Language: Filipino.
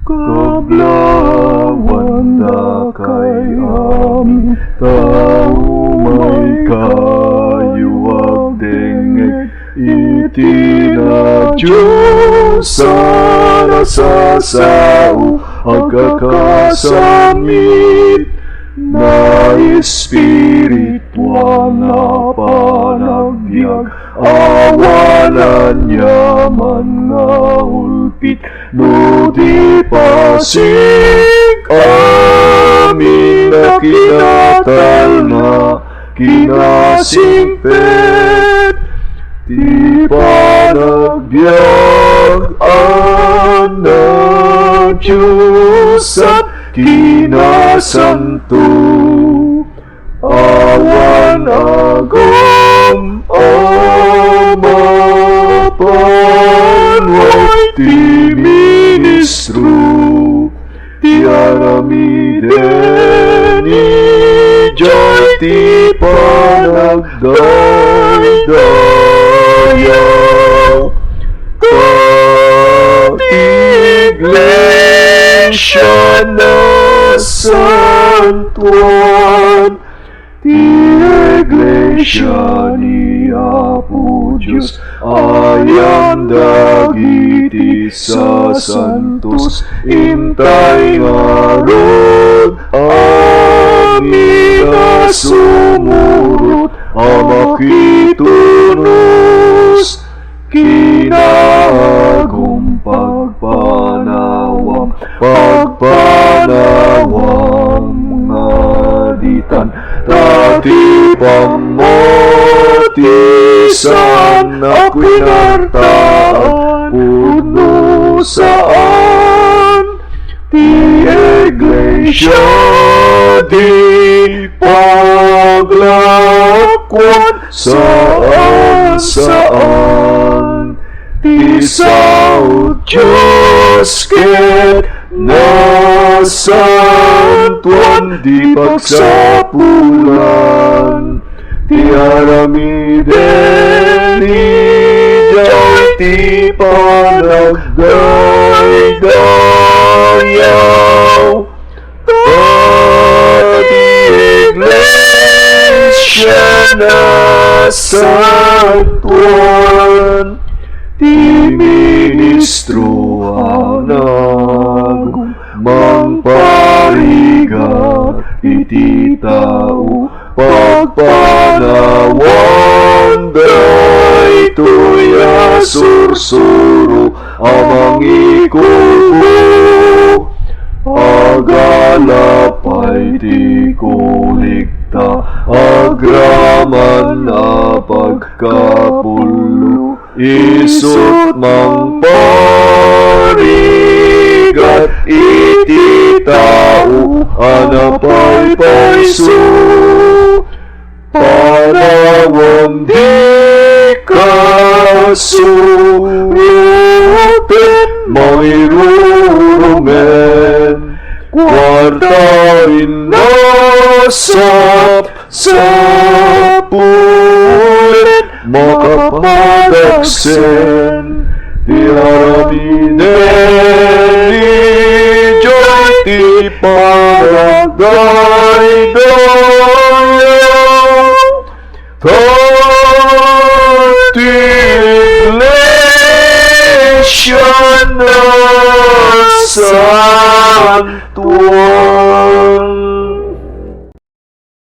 Kablawan da kay amin, tao may kayuwag dengeg, iti na Diyos sana sa sao, agkakasamit na espiritual na panagbiag, awalan yaman nga ulpit, no di pasig amin na kinatal na kinasimpet, di panagbiag anak Diyos at kinasanto, awan agam ama panway ti ministro, ti aramiden ni Diyos ti panagdaydayaw, Iglesia na santuan, ti Iglesia ni Apo Diyos, ayan dagiti sa santos, intay nga rod, amin na sumurot, amakitunos, kinagum pagpanawam, ngaditan, tati pamatisan, akwinartaan, puno saan, ti Iglesia di paglakwan, saan, ti sao Diyos ket nasantuan, di pagsapulan, ti aramiden ni Diyos ti panagdaydayaw, ti Iglesia na santuan, ti ministro anagum mangparigat, iti tao pagpanawan, daytoy asursuro amang ikulpo, agalapay ti kulikta, agraman na pagkapulo, isut mang parigat, iti tao anapaypayso, panawam di kasuruten, mairurumen, kwartain nasap sa pulit, makapadagsen, ti aramiden ni Diyos ti panagdaydayaw, ti Iglesia na santuan.